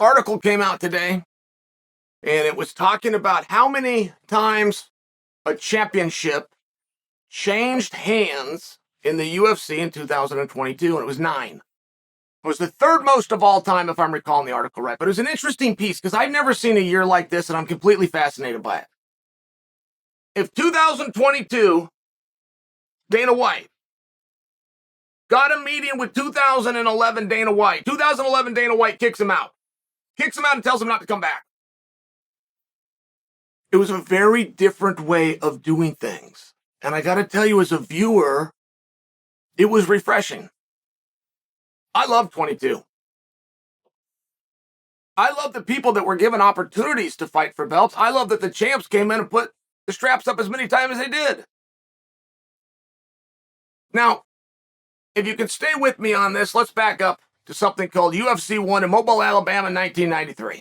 article came out today, and it was talking about how many times a championship changed hands in the UFC in 2022, and it was 9. It was the third most of all time, if I'm recalling the article right. But it was an interesting piece because I've never seen a year like this, and I'm completely fascinated by it. If 2022, Dana White got a meeting with 2011 Dana White, 2011 Dana White kicks him out and tells him not to come back. It was a very different way of doing things. And I got to tell you, as a viewer, it was refreshing. I love 22. I love the people that were given opportunities to fight for belts. I love that the champs came in and put the straps up as many times as they did. Now, if you can stay with me on this, let's back up to something called UFC 1 in Mobile, Alabama in 1993.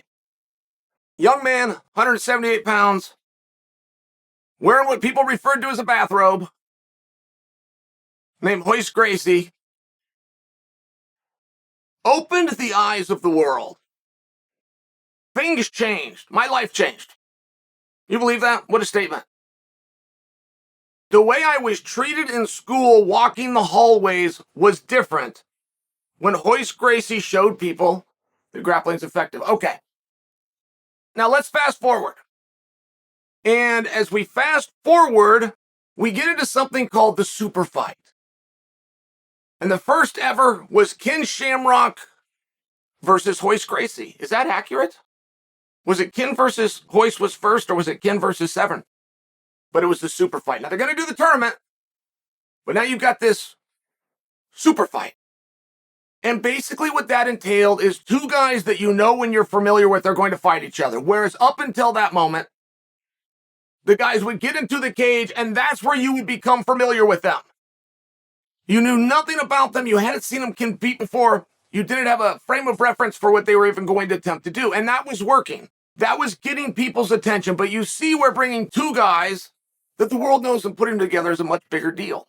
Young man, 178 pounds, wearing what people referred to as a bathrobe, named Royce Gracie, opened the eyes of the world. Things changed. My life changed. You believe that? What a statement. The way I was treated in school walking the hallways was different when Royce Gracie showed people that grappling's effective. Okay. Now let's fast forward. And as we fast forward, we get into something called the super fight. And the first ever was Ken Shamrock versus Royce Gracie. Is that accurate? Was it Ken versus Royce was first, or was it Ken versus Severn? But it was the super fight. Now they're going to do the tournament, but now you've got this super fight. And basically what that entailed is two guys that you know when you're familiar with are going to fight each other. Whereas up until that moment, the guys would get into the cage, and that's where you would become familiar with them. You knew nothing about them. You hadn't seen them compete before. You didn't have a frame of reference for what they were even going to attempt to do. And that was working. That was getting people's attention. But you see, we're bringing two guys that the world knows and putting them together is a much bigger deal.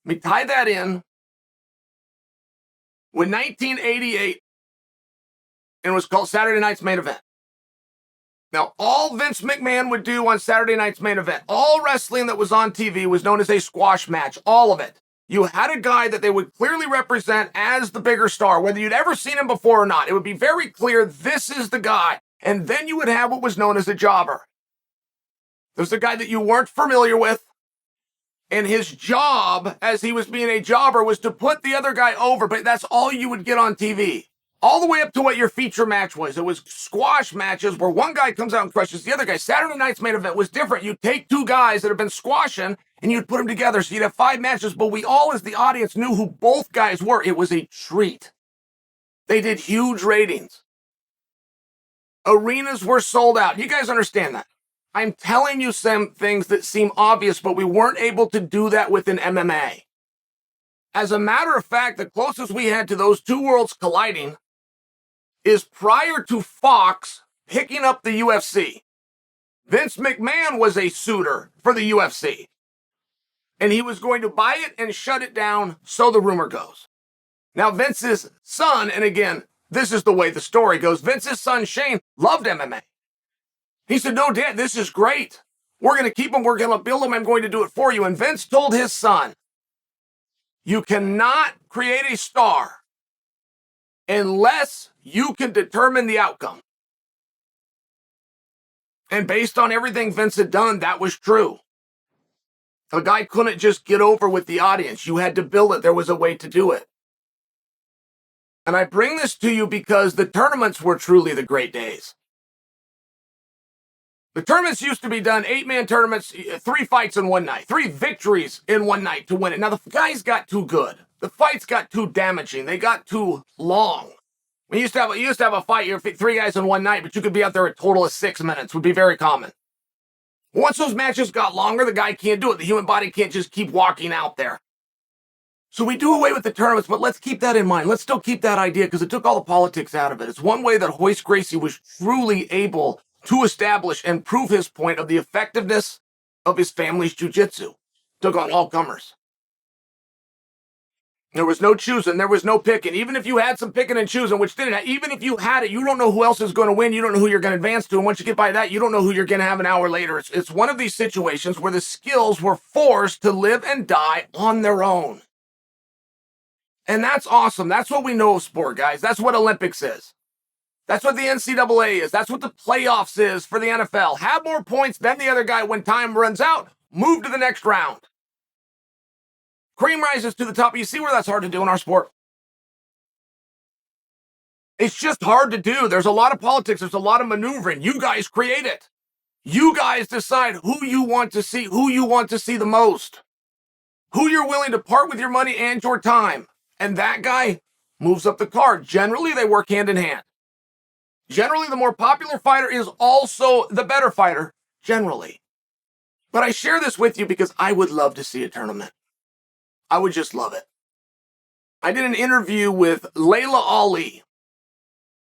Let me tie that in with 1988, and it was called Saturday Night's Main Event. Now, all Vince McMahon would do on Saturday Night's Main Event, all wrestling that was on TV was known as a squash match, all of it. You had a guy that they would clearly represent as the bigger star, whether you'd ever seen him before or not. It would be very clear, this is the guy. And then you would have what was known as a jobber. There's a guy that you weren't familiar with, and his job, as he was being a jobber, was to put the other guy over, but that's all you would get on TV. All the way up to what your feature match was. It was squash matches where one guy comes out and crushes the other guy. Saturday Night's Main Event was different. You'd take two guys that have been squashing, and you'd put them together, so you'd have 5 matches, but we all, as the audience, knew who both guys were. It was a treat. They did huge ratings. Arenas were sold out. You guys understand that? I'm telling you some things that seem obvious, but we weren't able to do that within MMA. As a matter of fact, the closest we had to those two worlds colliding is prior to Fox picking up the UFC. Vince McMahon was a suitor for the UFC. And he was going to buy it and shut it down, so the rumor goes. Now, Vince's son, and again, this is the way the story goes, Vince's son, Shane, loved MMA. He said, no, Dad, this is great. We're going to keep him. We're going to build him. I'm going to do it for you. And Vince told his son, you cannot create a star unless you can determine the outcome. And based on everything Vince had done, that was true. A guy couldn't just get over with the audience. You had to build it. There was a way to do it. And I bring this to you because the tournaments were truly the great days. The tournaments used to be done, 8-man tournaments, 3 fights in one night, 3 victories in one night to win it. Now, the guys got too good. The fights got too damaging. They got too long. We used to have a fight, you're 3 guys in one night, but you could be out there a total of 6 minutes, would be very common. Once those matches got longer, the guy can't do it. The human body can't just keep walking out there. So we do away with the tournaments, but let's keep that in mind. Let's still keep that idea because it took all the politics out of it. It's one way that Royce Gracie was truly able to establish and prove his point of the effectiveness of his family's jiu-jitsu. Took on all comers. There was no choosing. There was no picking. Even if you had some picking and choosing, which didn't happen, even if you had it, you don't know who else is going to win. You don't know who you're going to advance to. And once you get by that, you don't know who you're going to have an hour later. It's one of these situations where the skills were forced to live and die on their own. And that's awesome. That's what we know of sport, guys. That's what Olympics is. That's what the NCAA is. That's what the playoffs is for the NFL. Have more points than the other guy when time runs out. Move to the next round. Cream rises to the top. You see where that's hard to do in our sport? It's just hard to do. There's a lot of politics. There's a lot of maneuvering. You guys create it. You guys decide who you want to see the most, who you're willing to part with your money and your time. And that guy moves up the card. Generally, they work hand in hand. Generally, the more popular fighter is also the better fighter, generally. But I share this with you because I would love to see a tournament. I would just love it. I did an interview with Layla Ali,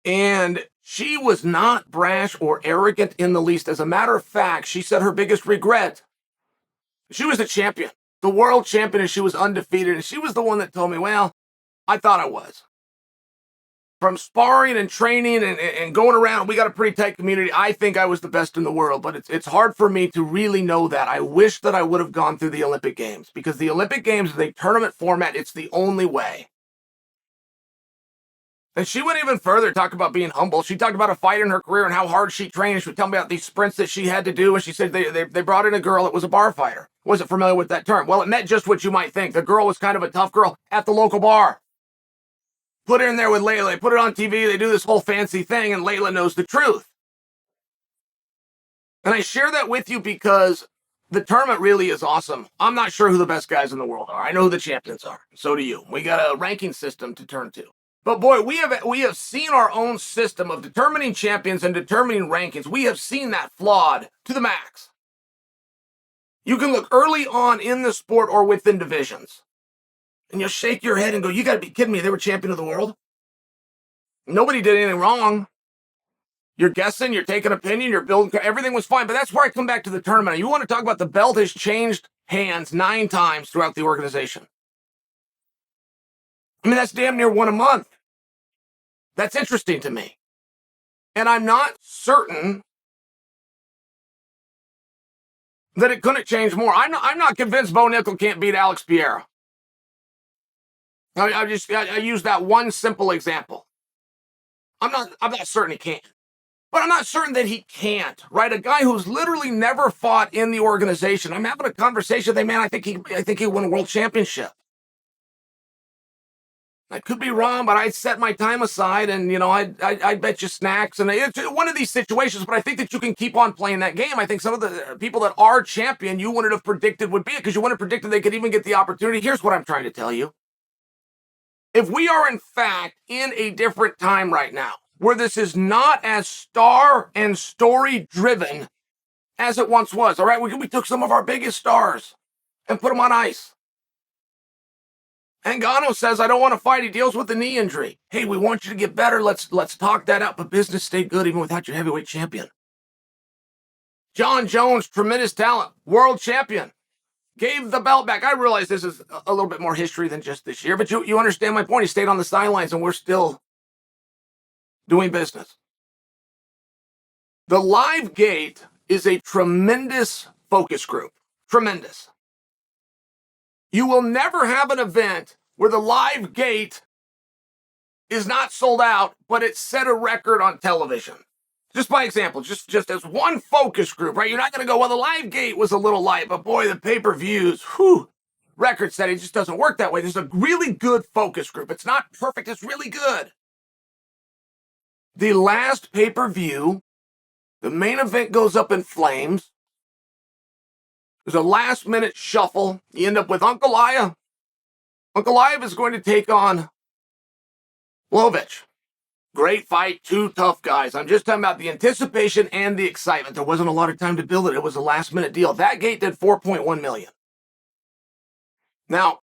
and she was not brash or arrogant in the least. As a matter of fact, she said her biggest regret, she was the champion, the world champion, and she was undefeated. And she was the one that told me, well, I thought I was. From sparring and training and going around, we got a pretty tight community. I think I was the best in the world, but it's hard for me to really know that. I wish that I would have gone through the Olympic Games, because the Olympic Games is a tournament format. It's the only way. And she went even further, talk about being humble. She talked about a fight in her career and how hard she trained. She would tell me about these sprints that she had to do. And she said they brought in a girl that was a bar fighter. Wasn't familiar with that term. Well, it meant just what you might think. The girl was kind of a tough girl at the local bar. Put her in there with Layla. They put it on TV. They do this whole fancy thing, and Layla knows the truth. And I share that with you because the tournament really is awesome. I'm not sure who the best guys in the world are. I know who the champions are. So do you. We got a ranking system to turn to. But boy, we have seen our own system of determining champions and determining rankings. We have seen that flawed to the max. You can look early on in the sport or within divisions, and you'll shake your head and go, you got to be kidding me. They were champion of the world. Nobody did anything wrong. You're guessing, you're taking opinion, you're building, everything was fine. But that's where I come back to the tournament. You want to talk about the belt has changed hands 9 times throughout the organization. I mean, that's damn near one a month. That's interesting to me. And I'm not certain that it couldn't change more. I'm not convinced Bo Nickel can't beat Alex Pereira. I use that one simple example. I'm not certain he can't. But I'm not certain that he can't, right? A guy who's literally never fought in the organization. I'm having a conversation with him, man. I think he won a world championship. I could be wrong, but I'd set my time aside and, I'd bet you snacks. And it's one of these situations, but I think that you can keep on playing that game. I think some of the people that are champion, you wouldn't have predicted would be it, because you wouldn't have predicted they could even get the opportunity. Here's what I'm trying to tell you. If we are, in fact, in a different time right now, where this is not as star and story driven as it once was, all right? We took some of our biggest stars and put them on ice. Ngannou says, I don't want to fight. He deals with the knee injury. Hey, we want you to get better. Let's talk that out. But business stayed good even without your heavyweight champion. Jon Jones, tremendous talent, world champion, gave the belt back. I realize this is a little bit more history than just this year, but you understand my point. He stayed on the sidelines, and we're still doing business. The Live Gate is a tremendous focus group. Tremendous. You will never have an event where the Live Gate is not sold out, but it set a record on television. Just by example, just as one focus group, right? You're not going to go, well, the Live Gate was a little light, but boy, the pay-per-views, record setting just doesn't work that way. There's a really good focus group. It's not perfect. It's really good. The last pay-per-view, the main event goes up in flames. There's a last-minute shuffle. You end up with Ankalaev. Ankalaev is going to take on Lovich. Great fight, 2 tough guys. I'm just talking about the anticipation and the excitement. There wasn't a lot of time to build it. It was a last-minute deal. That gate did $4.1 million. Now,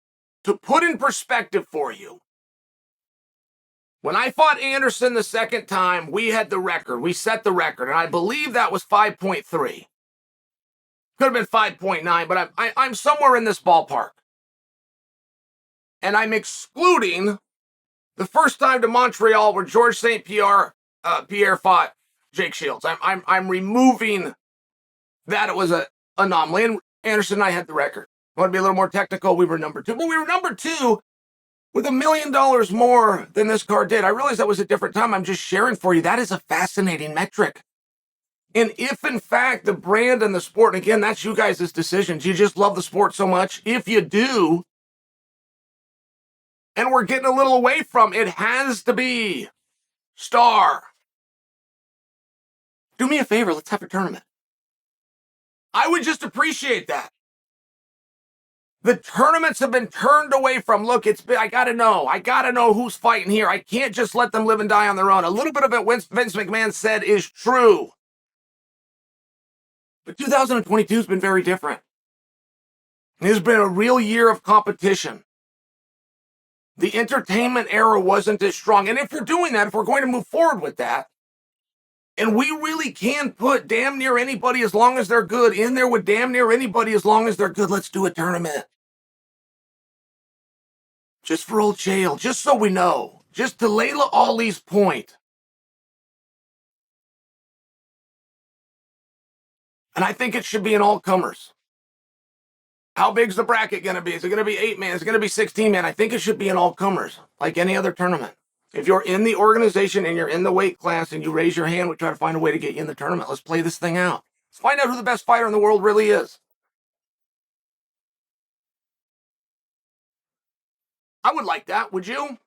to put in perspective for you, when I fought Anderson the second time, we had the record. We set the record, and I believe that was 5.3. Could have been 5.9, but I'm somewhere in this ballpark. And I'm excluding the first time to Montreal where Georges St. Pierre fought Jake Shields. I'm removing that. It was an anomaly. And Anderson and I had the record. I want to be a little more technical. We were number 2. But we were number 2 with $1 million more than this card did. I realize that was a different time. I'm just sharing for you. That is a fascinating metric. And if, in fact, the brand and the sport, and again, that's you guys' decisions. You just love the sport so much. If you do, and we're getting a little away from it, has to be star. Do me a favor. Let's have a tournament. I would just appreciate that. The tournaments have been turned away from, look, I got to know who's fighting here. I can't just let them live and die on their own. A little bit of it Vince McMahon said is true. But 2022 has been very different. It has been a real year of competition. The entertainment era wasn't as strong. And if we're doing that, if we're going to move forward with that, and we really can put damn near anybody as long as they're good in there with damn near anybody as long as they're good, let's do a tournament. Just for old Chael, just so we know. Just to Layla Ali's point. And I think it should be an all-comers. How big's the bracket going to be? Is it going to be 8-man? Is it going to be 16-man? I think it should be an all-comers, like any other tournament. If you're in the organization and you're in the weight class and you raise your hand, we try to find a way to get you in the tournament. Let's play this thing out. Let's find out who the best fighter in the world really is. I would like that. Would you?